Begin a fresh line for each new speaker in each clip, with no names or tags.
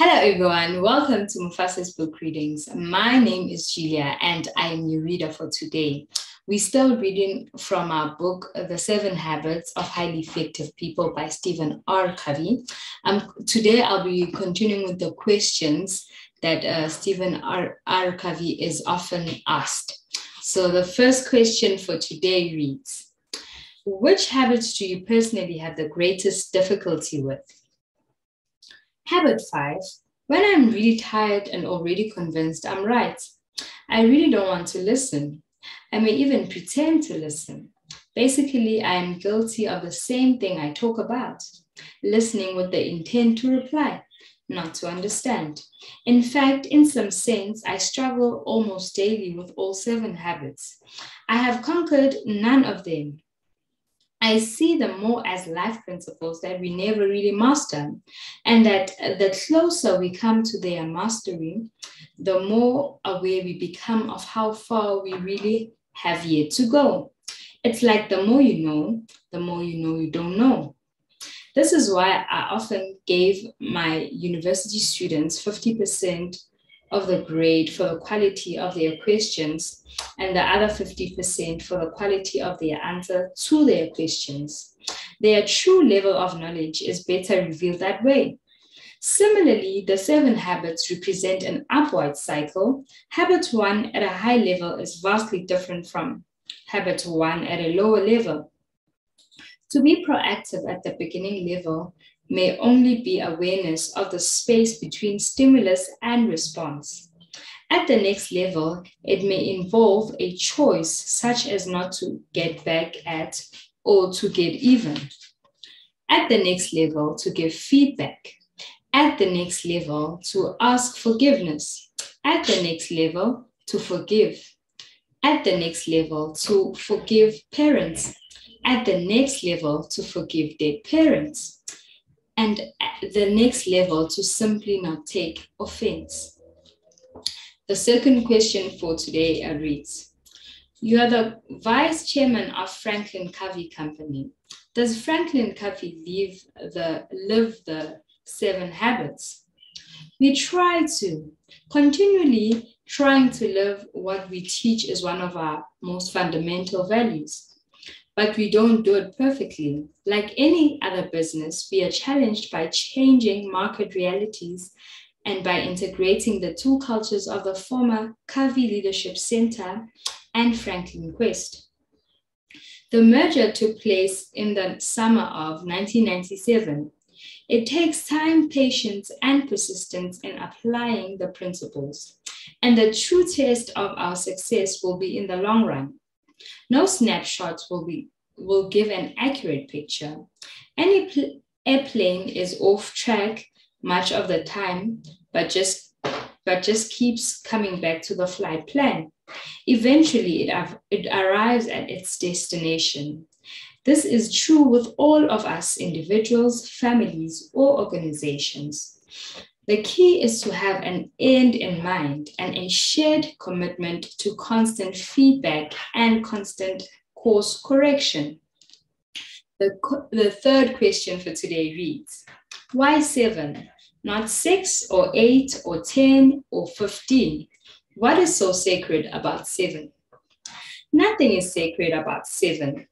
Hello everyone, welcome to Mufasa's book readings. My name is Julia and I am your reader for today. We're still reading from our book, The 7 Habits of Highly Effective People by Stephen R Covey. Today I'll be continuing with the questions that Stephen R Covey is often asked. So the first question for today reads, which habits do you personally have the greatest difficulty with? Habit 5, when I'm really tired and already convinced I'm right, I really don't want to listen. I may even pretend to listen. Basically, I am guilty of the same thing I talk about, listening with the intent to reply, not to understand. In fact, in some sense, I struggle almost daily with all 7 habits. I have conquered none of them. I see them more as life principles that we never really master, and that the closer we come to their mastery, the more aware we become of how far we really have yet to go. It's like the more you know you don't know. This is why I often gave my university students 50% of the grade for the quality of their questions and the other 50% for the quality of their answer to their questions. Their true level of knowledge is better revealed that way. Similarly, the 7 habits represent an upward cycle. Habit 1 at a high level is vastly different from habit 1 at a lower level. To be proactive at the beginning level may only be awareness of the space between stimulus and response. At the next level, it may involve a choice such as not to get back at or to get even. At the next level, to give feedback. At the next level, to ask forgiveness. At the next level, to forgive. At the next level, to forgive parents. At the next level, to forgive their parents. And at the next level, to simply not take offense. The second question for today reads, you are the vice chairman of Franklin Covey Company. Does Franklin Covey live the 7 habits? We try to. Continually trying to live what we teach is one of our most fundamental values. But we don't do it perfectly. Like any other business, we are challenged by changing market realities and by integrating the 2 cultures of the former Covey Leadership Center and Franklin Quest. The merger took place in the summer of 1997. It takes time, patience, and persistence in applying the principles. And the true test of our success will be in the long run. No snapshots will give an accurate picture. Any airplane is off track much of the time, but just keeps coming back to the flight plan. Eventually, it arrives at its destination. This is true with all of us, individuals, families, or organizations. The key is to have an end in mind and a shared commitment to constant feedback and constant course correction. The third question for today reads, why 7? Not 6 or 8 or 10 or 15? What is so sacred about 7? Nothing is sacred about 7.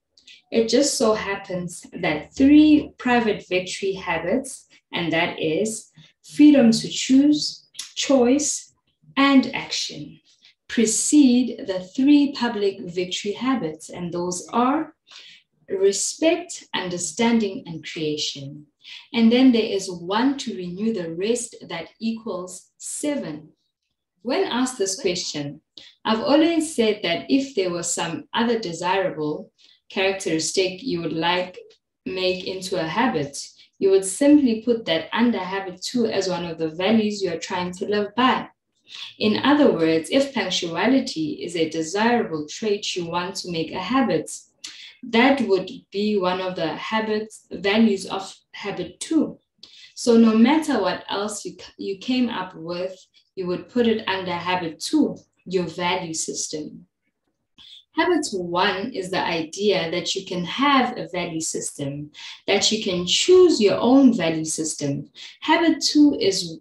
It just so happens that 3 private victory habits, and that is freedom to choose, choice, and action, precede the 3 public victory habits, and those are respect, understanding, and creation. And then there is 1 to renew the rest that equals 7. When asked this question, I've always said that if there was some other desirable characteristic you would like make into a habit, you would simply put that under habit 2 as one of the values you are trying to live by. In other words, if punctuality is a desirable trait you want to make a habit, that would be one of the values of habit 2. So no matter what else you came up with, you would put it under habit 2, your value system. Habit 1 is the idea that you can have a value system, that you can choose your own value system. Habit 2 is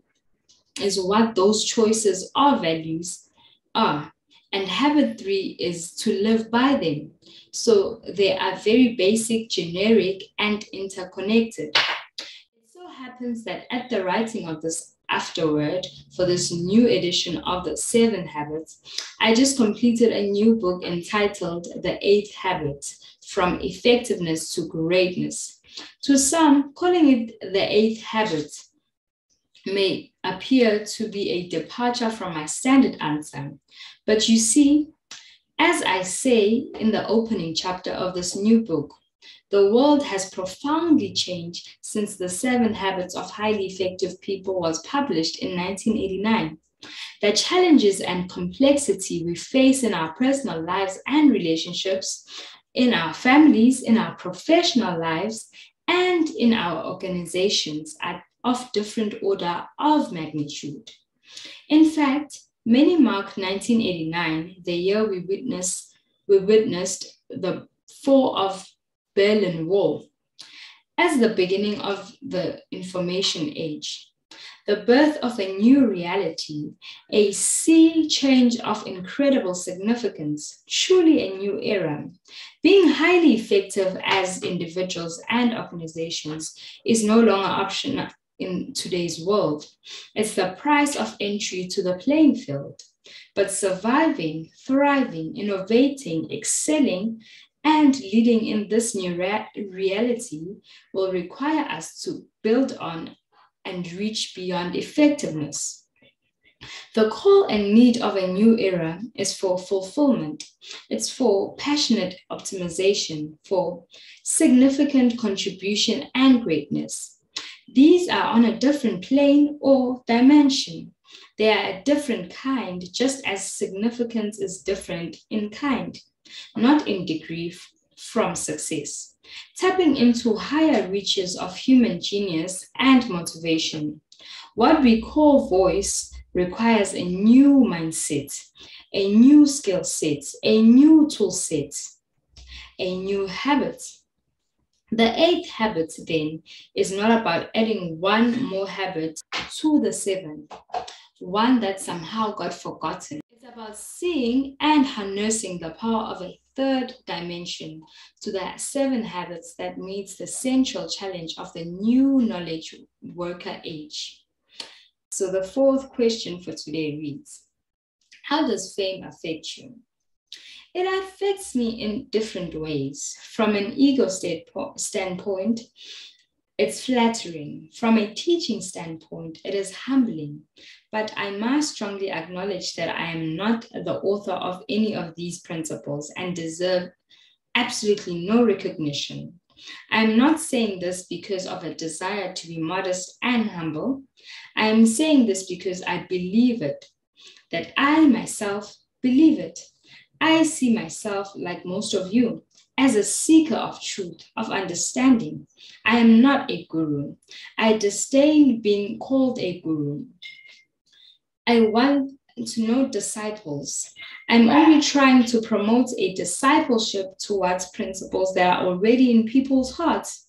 is what those choices or values are. And habit 3 is to live by them. So they are very basic, generic, and interconnected. It so happens that at the writing of this afterword for this new edition of the 7 Habits, I just completed a new book entitled The 8th Habit, From Effectiveness to Greatness. To some, calling it the 8th Habit may appear to be a departure from my standard answer. But you see, as I say in the opening chapter of this new book, the world has profoundly changed since the 7 Habits of Highly Effective People was published in 1989. The challenges and complexity we face in our personal lives and relationships, in our families, in our professional lives, and in our organizations are of different order of magnitude. In fact, many mark 1989, the year we witnessed the fall of Berlin Wall, as the beginning of the information age, the birth of a new reality, a sea change of incredible significance, truly a new era. Being highly effective as individuals and organizations is no longer optional in today's world. It's the price of entry to the playing field. But surviving, thriving, innovating, excelling, and leading in this new reality will require us to build on and reach beyond effectiveness. The call and need of a new era is for fulfillment. It's for passionate optimization, for significant contribution and greatness. These are on a different plane or dimension. They are a different kind, just as significance is different in kind, not in degree from success. Tapping into higher reaches of human genius and motivation. What we call voice requires a new mindset, a new skill set, a new tool set, a new habit. The 8th habit then is not about adding one more habit to the 7, one that somehow got forgotten. It's about seeing and harnessing the power of a third dimension to the 7 habits that meets the central challenge of the new knowledge worker age. So the 4th question for today reads, how does fame affect you? It affects me in different ways. From an ego standpoint, it's flattering. From a teaching standpoint, it is humbling. But I must strongly acknowledge that I am not the author of any of these principles and deserve absolutely no recognition. I am not saying this because of a desire to be modest and humble. I am saying this because I believe it, that I myself believe it. I see myself, like most of you, as a seeker of truth, of understanding. I am not a guru. I disdain being called a guru. I want to know disciples. I'm only trying to promote a discipleship towards principles that are already in people's hearts,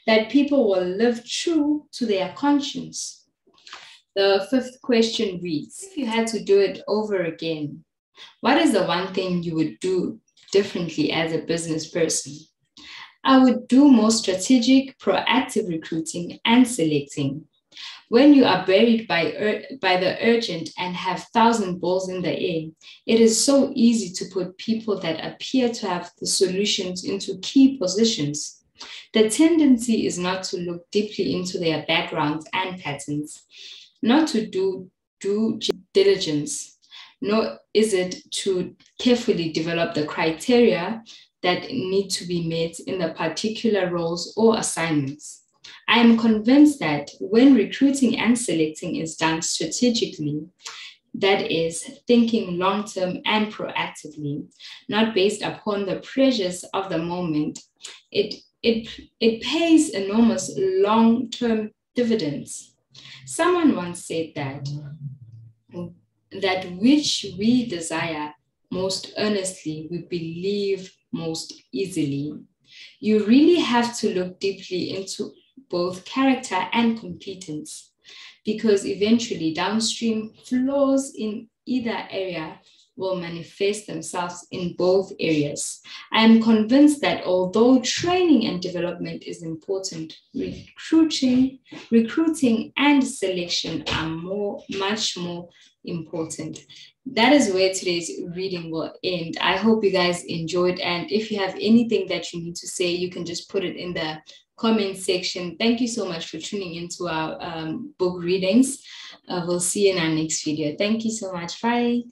that people will live true to their conscience. The 5th question reads, if you had to do it over again, what is the one thing you would do differently as a business person? I would do more strategic, proactive recruiting and selecting. When you are buried by the urgent and have 1,000 balls in the air, it is so easy to put people that appear to have the solutions into key positions. The tendency is not to look deeply into their backgrounds and patterns, not to do due diligence, nor is it to carefully develop the criteria that need to be met in the particular roles or assignments. I am convinced that when recruiting and selecting is done strategically, that is, thinking long-term and proactively, not based upon the pressures of the moment, it pays enormous long-term dividends. Someone once said that which we desire most earnestly, we believe most easily. You really have to look deeply into both character and competence. because eventually downstream flaws in either area will manifest themselves in both areas. I am convinced that although training and development is important, recruiting and selection are much more important. That is where today's reading will end. I hope you guys enjoyed, and if you have anything that you need to say, you can just put it in the comment section. Thank you so much for tuning into our book readings. We'll see you in our next video. Thank you so much. Bye.